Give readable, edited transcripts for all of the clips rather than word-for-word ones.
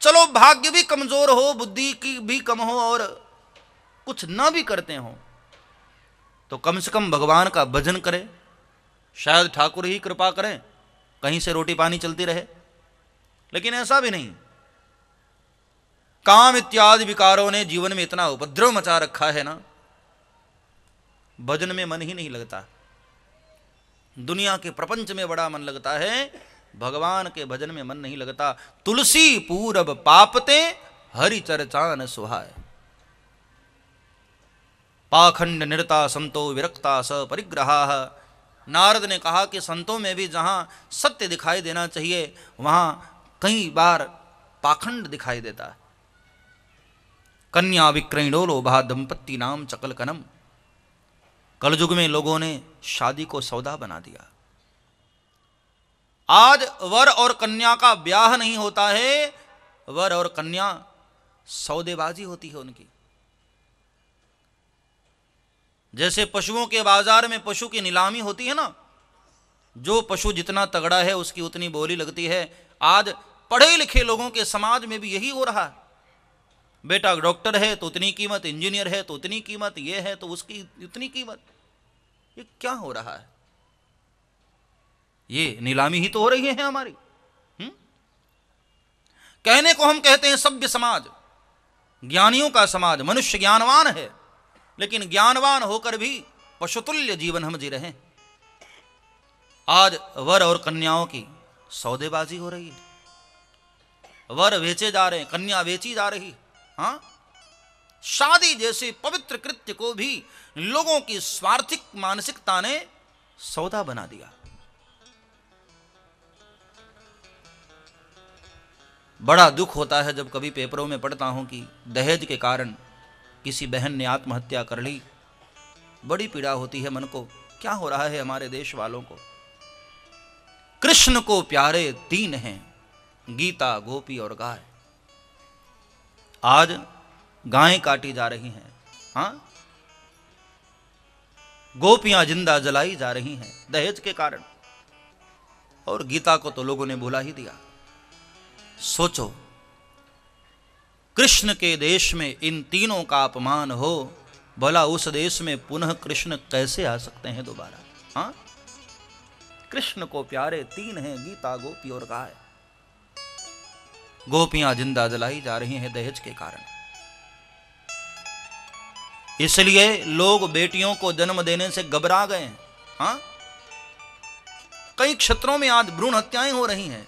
चलो भाग्य भी कमजोर हो, बुद्धि की भी कम हो और कुछ ना भी करते हो तो कम से कम भगवान का भजन करें, शायद ठाकुर ही कृपा करें, कहीं से रोटी पानी चलती रहे। लेकिन ऐसा भी नहीं। काम इत्यादि विकारों ने जीवन में इतना उपद्रव मचा रखा है ना, भजन में मन ही नहीं लगता। दुनिया के प्रपंच में बड़ा मन लगता है, भगवान के भजन में मन नहीं लगता। तुलसी पूरब पापते हरि चर्चा न सुहाय, पाखंड निरता संतो विरक्ता स परिग्रहा। नारद ने कहा कि संतों में भी जहां सत्य दिखाई देना चाहिए वहां कई बार पाखंड दिखाई देता है। कन्या विक्रयणो लोभा दंपत्ति नाम चकल कनम। कलयुग में लोगों ने शादी को सौदा बना दिया। आज वर और कन्या का ब्याह नहीं होता है, वर और कन्या सौदेबाजी होती है उनकी। जैसे पशुओं के बाजार में पशु की नीलामी होती है ना, जो पशु जितना तगड़ा है उसकी उतनी बोली लगती है। आज पढ़े लिखे लोगों के समाज में भी यही हो रहा है। बेटा डॉक्टर है तो उतनी कीमत, इंजीनियर है तो उतनी कीमत, ये है तो उसकी उतनी कीमत। ये क्या हो रहा है? ये नीलामी ही तो हो रही है हमारी। कहने को हम कहते हैं सभ्य समाज, ज्ञानियों का समाज, मनुष्य ज्ञानवान है, लेकिन ज्ञानवान होकर भी पशुतुल्य जीवन हम जी रहे हैं। आज वर और कन्याओं की सौदेबाजी हो रही है। वर बेचे जा रहे हैं, कन्या बेची जा रही। हाँ, शादी जैसे पवित्र कृत्य को भी लोगों की स्वार्थिक मानसिकता ने सौदा बना दिया। बड़ा दुख होता है जब कभी पेपरों में पढ़ता हूं कि दहेज के कारण किसी बहन ने आत्महत्या कर ली। बड़ी पीड़ा होती है मन को। क्या हो रहा है हमारे देश वालों को? कृष्ण को प्यारे तीन हैं, गीता, गोपी और गाय। आज गायें काटी जा रही हैं, हाँ, गोपियां जिंदा जलाई जा रही हैं दहेज के कारण, और गीता को तो लोगों ने भुला ही दिया। सोचो, कृष्ण के देश में इन तीनों का अपमान हो, भला उस देश में पुनः कृष्ण कैसे आ सकते हैं दोबारा? हाँ, कृष्ण को प्यारे तीन हैं, गीता, गोपी और गाय। गोपियां जिंदा जलाई जा रही हैं दहेज के कारण। इसलिए लोग बेटियों को जन्म देने से घबरा गए हैं। हाँ, कई क्षेत्रों में आज भ्रूण हत्याएं हो रही हैं।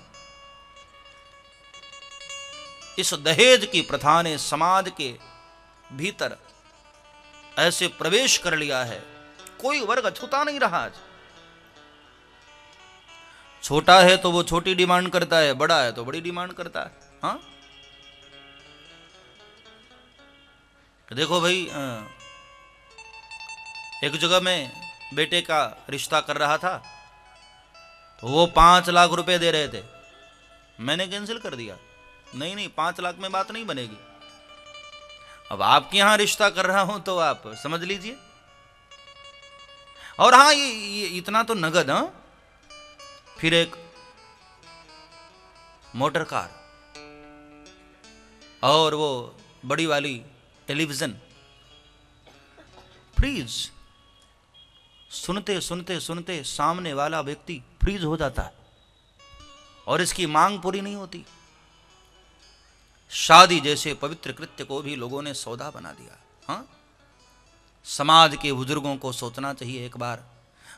इस दहेज की प्रथा ने समाज के भीतर ऐसे प्रवेश कर लिया है, कोई वर्ग अछूता नहीं रहा। आज छोटा है तो वो छोटी डिमांड करता है, बड़ा है तो बड़ी डिमांड करता है। हाँ, देखो भाई, एक जगह में बेटे का रिश्ता कर रहा था तो वो 5 लाख रुपए दे रहे थे। मैंने कैंसिल कर दिया। नहीं, 5 लाख में बात नहीं बनेगी। अब आपके यहां रिश्ता कर रहा हूं तो आप समझ लीजिए। और हाँ, ये इतना तो नगद। हाँ, फिर एक मोटर कार और वो बड़ी वाली टेलीविजन, फ्रीज। सुनते सुनते सुनते सामने वाला व्यक्ति फ्रीज हो जाता है और इसकी मांग पूरी नहीं होती। शादी जैसे पवित्र कृत्य को भी लोगों ने सौदा बना दिया। हाँ, समाज के बुजुर्गों को सोचना चाहिए एक बार।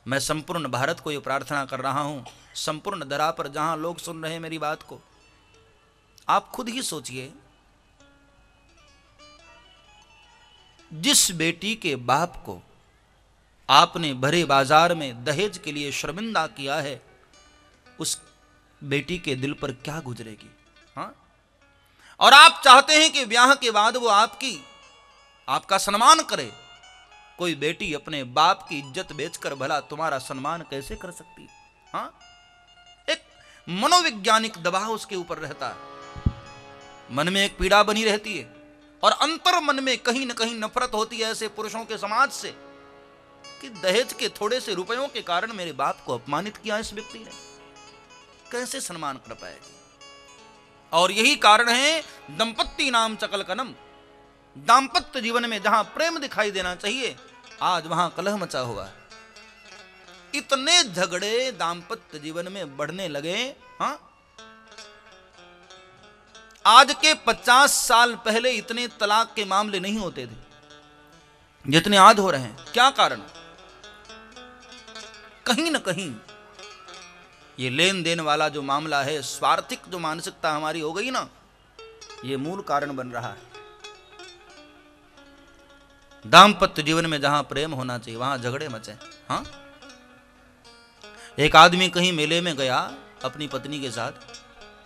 मैं संपूर्ण भारत को ये प्रार्थना कर रहा हूं, संपूर्ण दरा पर जहां लोग सुन रहे हैं मेरी बात को, आप खुद ही सोचिए, जिस बेटी के बाप को आपने भरे बाजार में दहेज के लिए शर्मिंदा किया है, उस बेटी के दिल पर क्या गुजरेगी? हाँ, और आप चाहते हैं कि ब्याह के बाद वो आपका सम्मान करे। कोई बेटी अपने बाप की इज्जत बेचकर भला तुम्हारा सम्मान कैसे कर सकती है? हाँ, एक मनोवैज्ञानिक दबाव उसके ऊपर रहता है, मन में एक पीड़ा बनी रहती है और अंतर मन में कहीं न कहीं नफरत होती है ऐसे पुरुषों के समाज से कि दहेज के थोड़े से रुपयों के कारण मेरे बाप को अपमानित किया इस व्यक्ति ने, कैसे सम्मान कर पाएगी? और यही कारण है दंपत्ति नाम चकल कनम। दाम्पत्य जीवन में जहां प्रेम दिखाई देना चाहिए, आज वहां कलह मचा हुआ है। इतने झगड़े दाम्पत्य जीवन में बढ़ने लगे। हाँ, आज के 50 साल पहले इतने तलाक के मामले नहीं होते थे जितने आज हो रहे हैं। क्या कारण? कहीं ना कहीं ये लेन देन वाला जो मामला है, स्वार्थिक जो मानसिकता हमारी हो गई ना, ये मूल कारण बन रहा है। दाम्पत्य जीवन में जहां प्रेम होना चाहिए वहां झगड़े मचे। हाँ, एक आदमी कहीं मेले में गया अपनी पत्नी के साथ,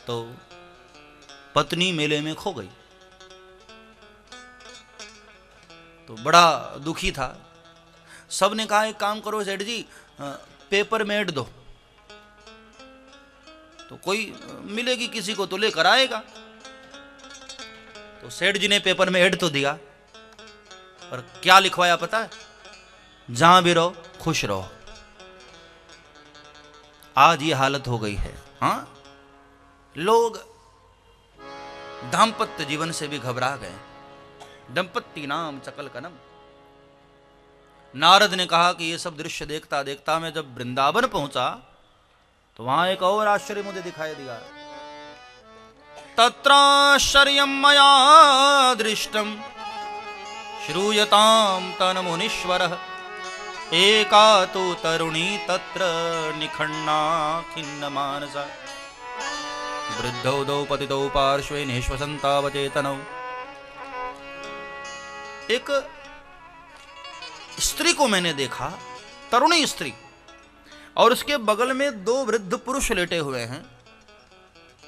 तो पत्नी मेले में खो गई। तो बड़ा दुखी था। सबने कहा एक काम करो सेठ जी, पेपर में ऐड दो, तो कोई मिलेगी किसी को तो लेकर आएगा। तो सेठ जी ने पेपर में ऐड तो दिया, पर क्या लिखवाया पता है? जहां भी रहो खुश रहो। आज ये हालत हो गई है। हाँ, लोग दाम्पत्य जीवन से भी घबरा गए। दंपत्ति नाम चकल कनम। नारद ने कहा कि ये सब दृश्य देखता देखता मैं जब वृंदावन पहुंचा तो वहां एक और आश्चर्य मुझे दिखाई दिया। तत्राश्चर्यं मया दृष्टम श्रूयताम तन मुनीश्वरः एका तो तरुणी तत्र निखन्ना खिन्न मानसा वृद्धौ दौ पतितौ पार्श्वे निश्वसन्तावचेतनौ। एक स्त्री को मैंने देखा, तरुणी स्त्री, और उसके बगल में दो वृद्ध पुरुष लेटे हुए हैं।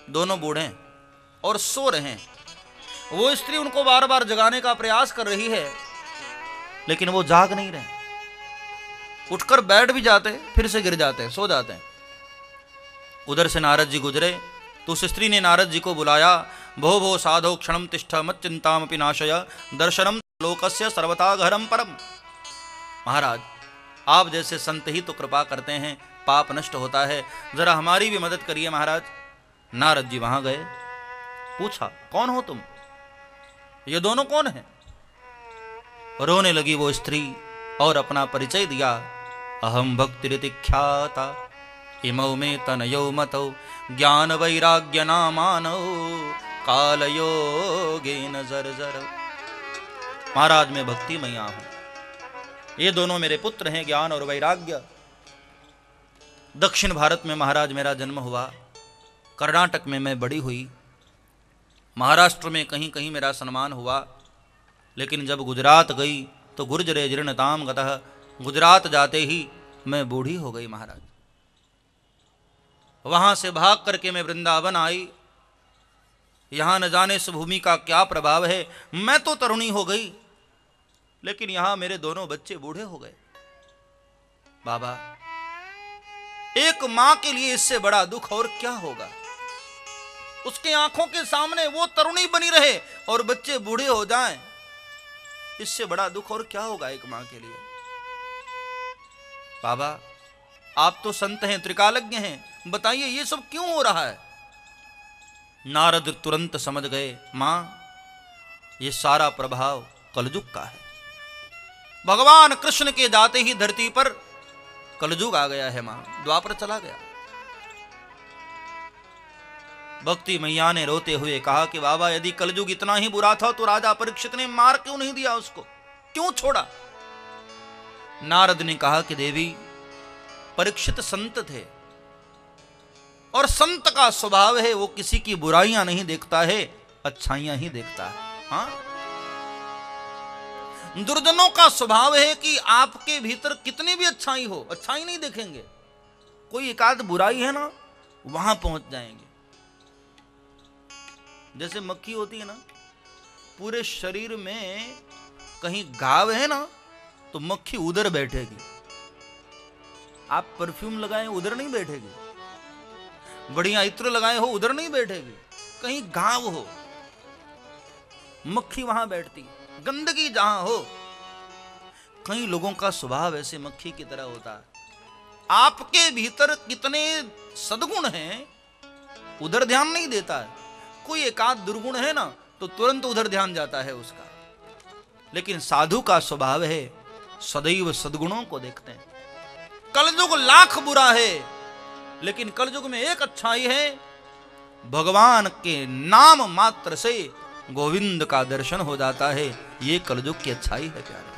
दोनों बूढ़े और सो रहे हैं। वो स्त्री उनको बार बार जगाने का प्रयास कर रही है, लेकिन वो जाग नहीं रहे। उठकर बैठ भी जाते, फिर से गिर जाते, सो जाते हैं। उधर से नारद जी गुजरे तो उस स्त्री ने नारद जी को बुलाया। भो भो साधो क्षणम तिष्ठ मत चिंतामपि नाशय दर्शनम लोकस्य सर्वथा गहरम परम। महाराज, आप जैसे संत ही तो कृपा करते हैं, पाप नष्ट होता है, जरा हमारी भी मदद करिए महाराज। नारद जी वहां गए, पूछा कौन हो तुम, ये दोनों कौन हैं? रोने लगी वो स्त्री और अपना परिचय दिया। अहम भक्तिरिति ख्याता इमौ में तनयो मतौ ज्ञान वैराग्य नामानौ काल योगेन जर्जर। महाराज, मैं भक्ति मैया हूं। ये दोनों मेरे पुत्र हैं, ज्ञान और वैराग्य। दक्षिण भारत में महाराज मेरा जन्म हुआ, कर्नाटक में मैं बड़ी हुई, महाराष्ट्र में कहीं कहीं मेरा सम्मान हुआ, लेकिन जब गुजरात गई तो गुर्जरे जीर्णताम गतः, गुजरात जाते ही मैं बूढ़ी हो गई महाराज। वहां से भाग करके मैं वृंदावन आई। यहां न जाने इस भूमि का क्या प्रभाव है, मैं तो तरुणी हो गई, लेकिन यहां मेरे दोनों बच्चे बूढ़े हो गए। बाबा, एक मां के लिए इससे बड़ा दुख और क्या होगा? उसके आंखों के सामने वो तरुणी बनी रहे और बच्चे बूढ़े हो जाएं, इससे बड़ा दुख और क्या होगा एक मां के लिए? बाबा, आप तो संत हैं, त्रिकालज्ञ हैं, बताइए ये सब क्यों हो रहा है? नारद तुरंत समझ गए, मां, ये सारा प्रभाव कलयुग का है। भगवान कृष्ण के जाते ही धरती पर कलयुग आ गया है मां, द्वापर चला गया। भक्ति मैया ने रोते हुए कहा कि बाबा, यदि कलयुग इतना ही बुरा था तो राजा परीक्षित ने मार क्यों नहीं दिया उसको, क्यों छोड़ा? नारद ने कहा कि देवी, परीक्षित संत थे और संत का स्वभाव है वो किसी की बुराइयां नहीं देखता है, अच्छाइयां ही देखता है। हाँ, दुर्जनों का स्वभाव है कि आपके भीतर कितनी भी अच्छाई हो, अच्छाई नहीं देखेंगे, कोई एकाध बुराई है ना वहां पहुंच जाएंगे। जैसे मक्खी होती है ना, पूरे शरीर में कहीं घाव है ना तो मक्खी उधर बैठेगी। आप परफ्यूम लगाए उधर नहीं बैठेगी, बढ़िया इत्र लगाए हो उधर नहीं बैठेगी, कहीं घाव हो मक्खी वहां बैठती, गंदगी जहां हो। कई लोगों का स्वभाव ऐसे मक्खी की तरह होता है। आपके भीतर कितने सद्गुण हैं उधर ध्यान नहीं देता है, कोई एकाध दुर्गुण है ना तो तुरंत उधर ध्यान जाता है उसका। लेकिन साधु का स्वभाव है सदैव सद्गुणों को देखते हैं। कलयुग लाख बुरा है, लेकिन कलयुग में एक अच्छाई है, भगवान के नाम मात्र से गोविंद का दर्शन हो जाता है। ये कलयुग की अच्छाई है प्यारे।